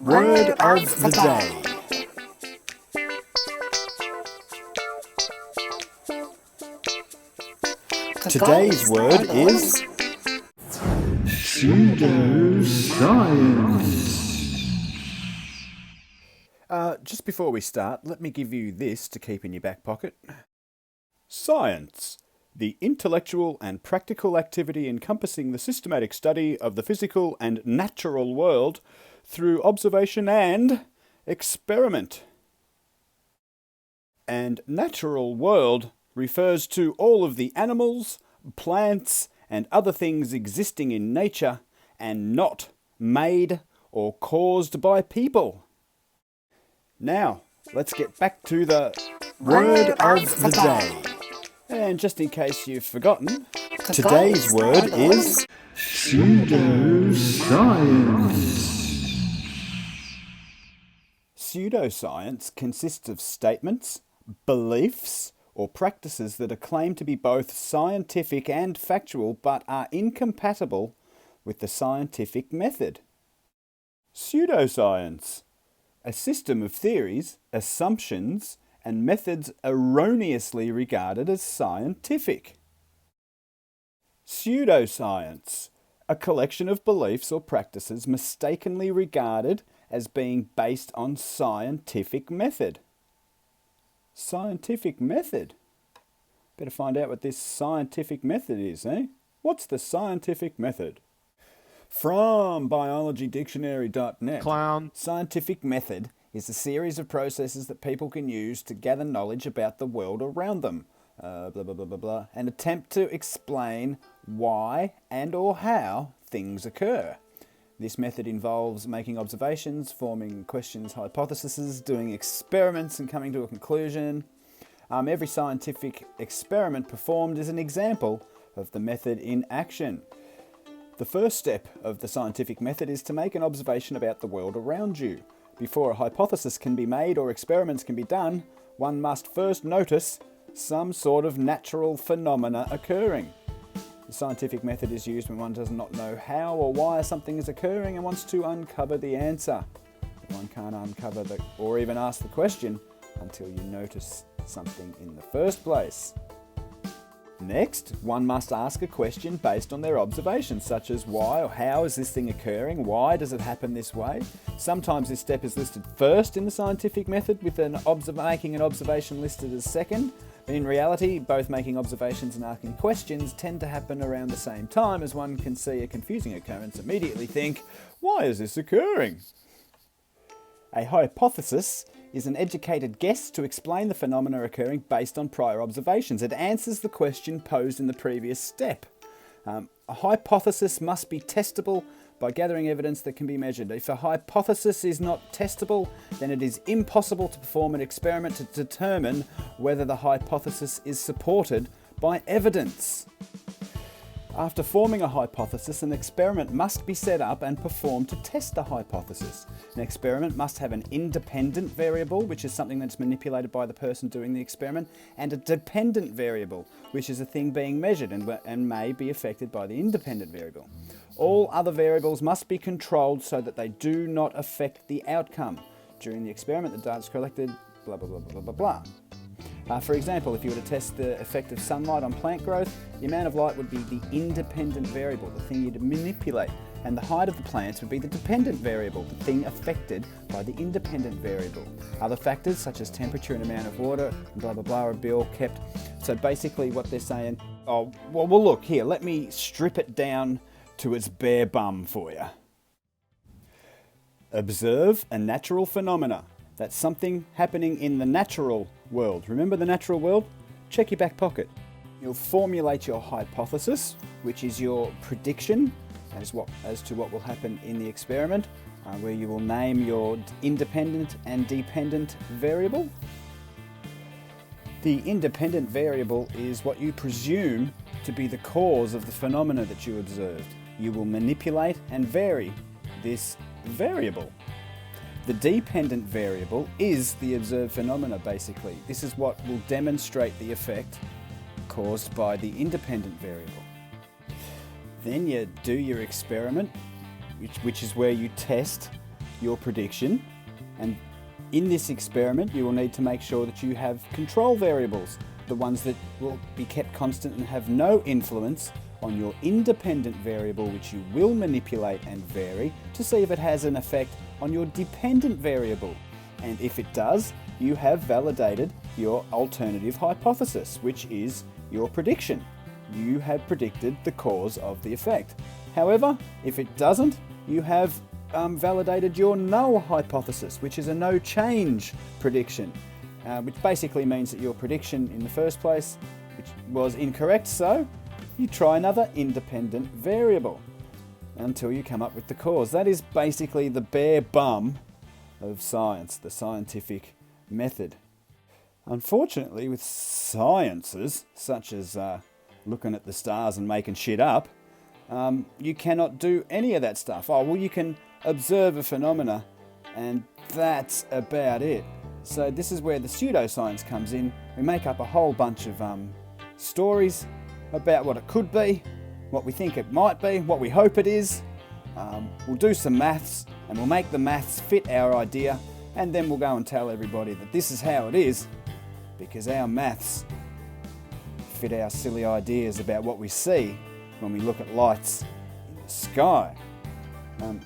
Word of the day. Today's word is pseudoscience. Just before we start, let me give you this to keep in your back pocket. Science, the intellectual and practical activity encompassing the systematic study of the physical and natural world through observation and experiment. And natural world refers to all of the animals, plants, and other things existing in nature and not made or caused by people. Now, let's get back to the word of the day. And just in case you've forgotten, today's word is pseudoscience. Pseudoscience consists of statements, beliefs, or practices that are claimed to be both scientific and factual but are incompatible with the scientific method. Pseudoscience, a system of theories, assumptions, and methods erroneously regarded as scientific. Pseudoscience, a collection of beliefs or practices mistakenly regarded as being based on scientific method. Scientific method? Better find out what this scientific method is, eh? What's the scientific method? From biologydictionary.net. Clown. Scientific method is a series of processes that people can use to gather knowledge about the world around them, blah, blah, blah, blah, blah, and attempt to explain why and or how things occur. This method involves making observations, forming questions, hypotheses, doing experiments and coming to a conclusion. Every scientific experiment performed is an example of the method in action. The first step of the scientific method is to make an observation about the world around you. Before a hypothesis can be made or experiments can be done, one must first notice some sort of natural phenomena occurring. The scientific method is used when one does not know how or why something is occurring and wants to uncover the answer. One can't uncover or even ask the question until you notice something in the first place. Next, one must ask a question based on their observations, such as why or how is this thing occurring? Why does it happen this way? Sometimes this step is listed first in the scientific method, with making an observation listed as second. In reality, both making observations and asking questions tend to happen around the same time, as one can see a confusing occurrence immediately think, why is this occurring? A hypothesis is an educated guess to explain the phenomena occurring based on prior observations. It answers the question posed in the previous step. A hypothesis must be testable by gathering evidence that can be measured. If a hypothesis is not testable, then it is impossible to perform an experiment to determine whether the hypothesis is supported by evidence. After forming a hypothesis, an experiment must be set up and performed to test the hypothesis. An experiment must have an independent variable, which is something that's manipulated by the person doing the experiment, and a dependent variable, which is a thing being measured and may be affected by the independent variable. All other variables must be controlled so that they do not affect the outcome. During the experiment, the data is collected, blah, blah, blah, blah, blah, blah. For example, if you were to test the effect of sunlight on plant growth, the amount of light would be the independent variable, the thing you'd manipulate, and the height of the plants would be the dependent variable, the thing affected by the independent variable. Other factors, such as temperature and amount of water, blah, blah, blah, would be all kept. So basically what they're saying, well, look, here, let me strip it down to its bare bum for you. Observe a natural phenomena. That's something happening in the natural world. Remember the natural world? Check your back pocket. You'll formulate your hypothesis, which is your prediction as to what will happen in the experiment, where you will name your independent and dependent variable. The independent variable is what you presume to be the cause of the phenomena that you observed. You will manipulate and vary this variable. The dependent variable is the observed phenomena, basically. This is what will demonstrate the effect caused by the independent variable. Then you do your experiment, which is where you test your prediction, and in this experiment you will need to make sure that you have control variables, the ones that will be kept constant and have no influence on your independent variable, which you will manipulate and vary to see if it has an effect on your dependent variable. And if it does, you have validated your alternative hypothesis, which is your prediction. You have predicted the cause of the effect. However, if it doesn't, you have validated your null hypothesis, which is a no change prediction, which basically means that your prediction in the first place which was incorrect, so you try another independent variable until you come up with the cause. That is basically the bare bum of science, the scientific method. Unfortunately, with sciences such as looking at the stars and making shit up, you cannot do any of that stuff. Oh, well, you can observe a phenomena and that's about it. So this is where the pseudoscience comes in. We make up a whole bunch of stories about what it could be, what we think it might be, what we hope it is. We'll do some maths and we'll make the maths fit our idea, and then we'll go and tell everybody that this is how it is because our maths fit our silly ideas about what we see when we look at lights in the sky.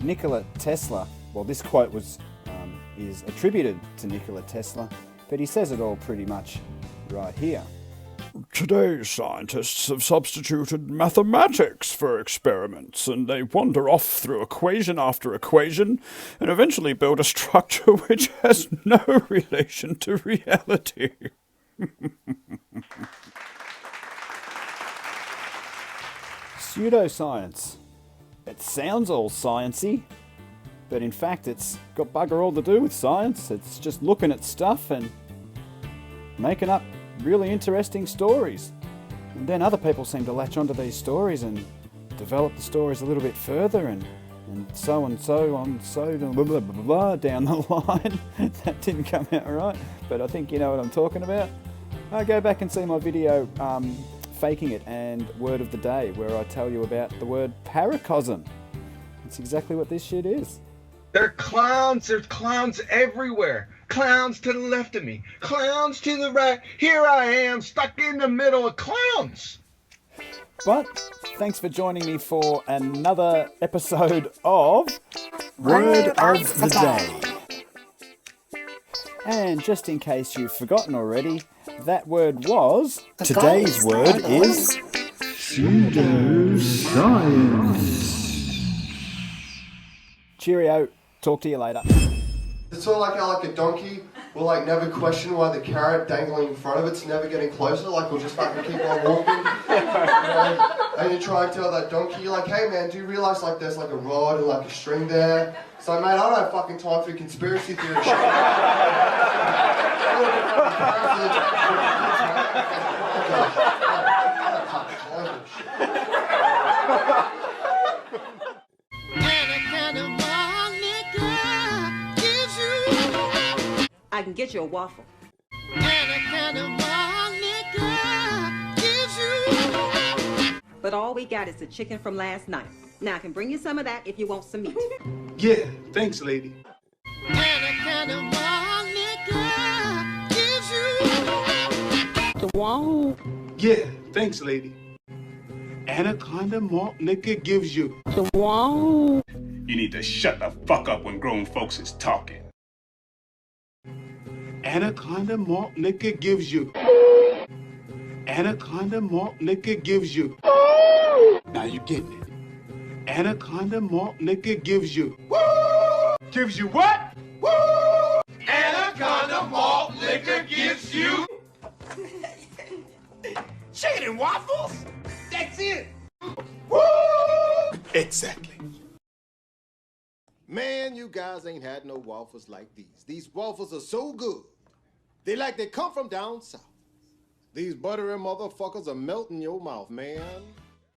Nikola Tesla, well, this quote is attributed to Nikola Tesla, but he says it all pretty much right here. Today's scientists have substituted mathematics for experiments, and they wander off through equation after equation, and eventually build a structure which has no relation to reality. Pseudoscience. It sounds all sciencey, but in fact it's got bugger all to do with science. It's just looking at stuff and making up really interesting stories. And then other people seem to latch onto these stories and develop the stories a little bit further and so on blah, blah, blah, blah, down the line. That didn't come out right, but I think you know what I'm talking about. Go back and see my video Faking It and Word of the Day, where I tell you about the word paracosm. It's exactly what this shit is. They're clowns. There's clowns everywhere. Clowns to the left of me. Clowns to the right. Here I am, stuck in the middle of clowns. But thanks for joining me for another episode of Word of the Day. And just in case you've forgotten already, that word was... Today's word is... Pseudoscience. Cheerio. Talk to you later. It's sort of like how like a donkey will like never question why the carrot dangling in front of it's never getting closer, like we'll just fucking keep on walking. You know? And you try and tell that donkey, you're like, hey man, do you realise like there's like a rod and like a string there? So mate, I don't have fucking time for conspiracy theory shit. I can get you a waffle. But all we got is the chicken from last night. Now I can bring you some of that if you want some meat. Yeah, thanks, lady. Wow. Yeah, thanks, lady. Anaconda malt liquor gives you. Wow. You need to shut the fuck up when grown folks is talking. Anaconda malt liquor gives you. Anaconda malt liquor gives you. Now you getting it. Anaconda malt liquor gives you. Gives you what? Woo! Anaconda malt liquor gives you. Chicken and waffles? That's it. Woo! Exactly. Man, you guys ain't had no waffles like these. These waffles are so good. They like they come from down south. These buttery motherfuckers are melting your mouth, man.